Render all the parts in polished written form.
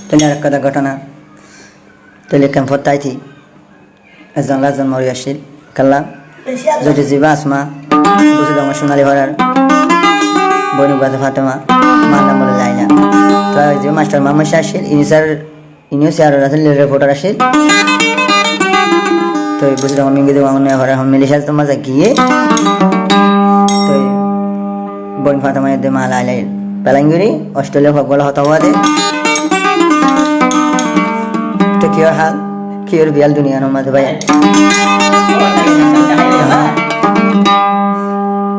Tanya kada ঘটনা তলে ক্যাম্পত তাইতি একজন রাজন মরি আসছিল কাল্লা যদি জিবা আসমা বুঝে দমা সোনালি ভরার বনু গাতে ফাতেমা মার নাম বলে লাইলা তো যে মাস্টার মামা আসছিল ইনিসার রাসেল রিপোর্টার আসছিল তো বুঝে দমা মিঙ্গি দেওয়া মনে হয় हम मिलिशिया तो मजा किए तो বনু ফাতেমা দে মা লাইলা পেলাঙ্গিরি অস্ট্রেলিয়া ফুটবল হতা हुआ दे तो क्या हाल क्या बियाल दुनिया नो मत भाई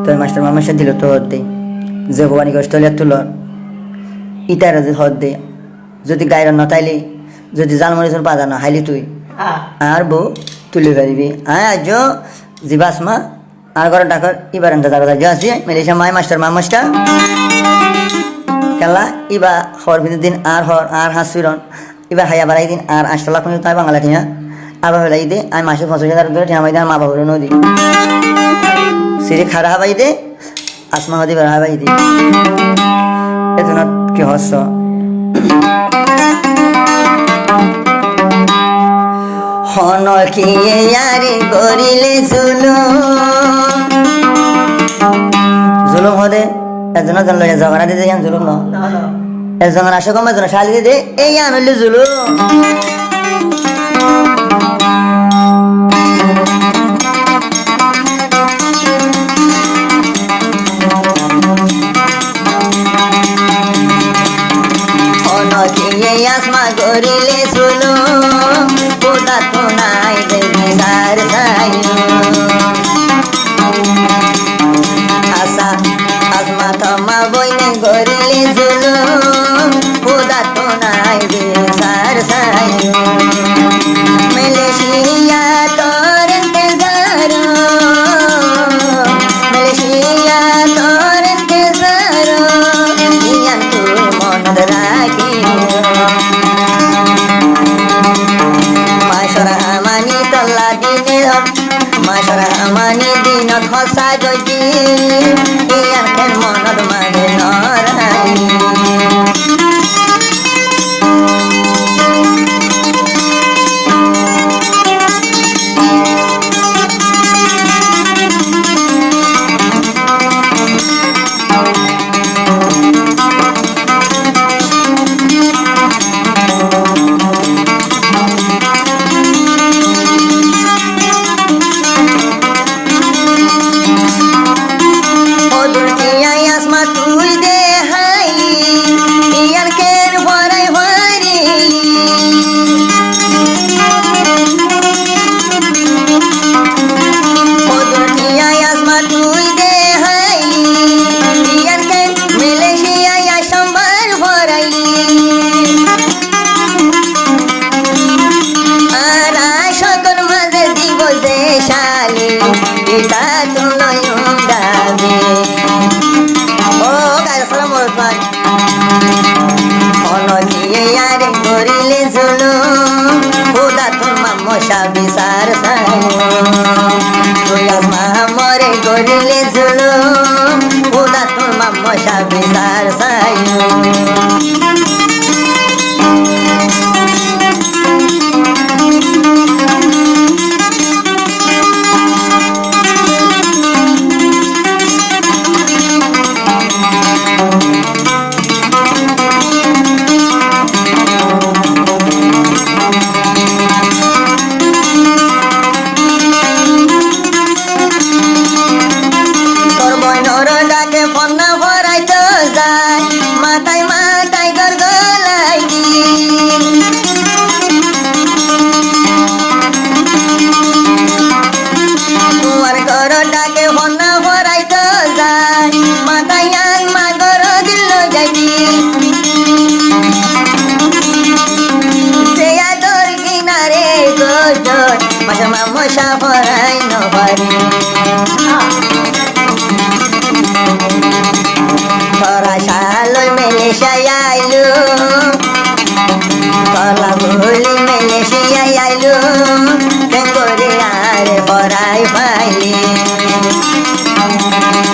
तो मास्टर मामा से दिलो तो होते যে ভবানী অস্ট্রেলিয়া তুল ইতার যে হদ দে যদি গায়র নতাইলি যদি জালমরিছর পাদা না হাইলি তুই আর বউ তুলি পারিবি আজ জিবাসমা আর ঘর ডাকর ইবার এন্টা দাদা যাসি মেলেশিয়া মাই মাস্টার মামাস্টার খেলা ইবা হর ভিতর দিন আর হাসিরন ইবা হায়া বাড়াই দিন আর 8 লাখ তাই বাংলা ঠিয়া আবার ফেলাই দে আমি মাসে 50,000 করে ঠিয়া মাই দে মা বাবুর নদী সিরি খারা হাবাই দে আসমা হদি বার হাবাই দে এজন্য কি হস হন কি ইয়ারে করিলে জুলুম হদে এজন্য জন লয়া ঝগড়া দিতে যান জুলুম না এজন আসে কম এজন শালি দে এই আনলে জুলুম আসমা করিলে শুনো কোদা তো নাই দেবিদার সাই আশা আসমা তোমা বইনে করিলে শুনো কোদা তো নাই দেবিদার সাই মেলেশিয়া তোর তেজারো মেলেশিয়া তোর তেজারো ইয়ান তু মন রাখি মানি দিন খসা যদি ইয়ার খেন মনত মানে নরাই এটা তুলই উন্ডাবে ও গাছলাম ওরফান অনদিয়ে আর করিলে জুলু খোদা তোমা মশা বিচার সাই তুই আসমা মরে করিলে জুলু খোদা তোমা মশা বিচার সাই মশা পরাই নবারি তোরা শালই মেলেশিয়া আইলু কলা ভুলি মেলেশিয়া আইলু বেঙ্গরি আরে পরাই পাইলি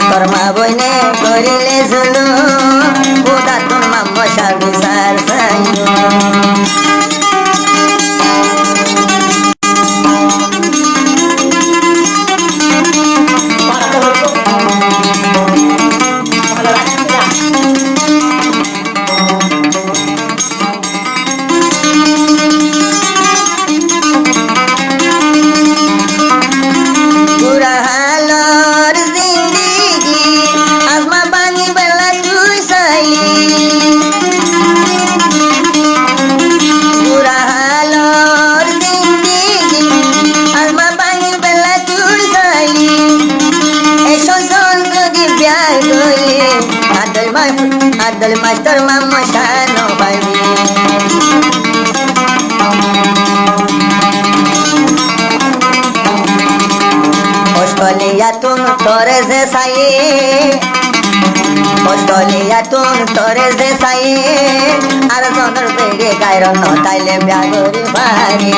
তোর মা বইনে করিলে জুলু ওটা তোর মা মশা বিচার চাইল তোর মামা শানো পাইবি অস্ট্রেলিয়া তুন তোরে যে সাই অস্ট্রেলিয়া তুন তোরে যে সাই আর জনের বেড়ে গায়ের নতাইলে ব্যাগরি বাড়ি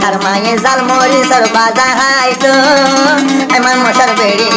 তার মায়ে জাল মরি সর বাজা হাইতো এমন মশার বেড়ে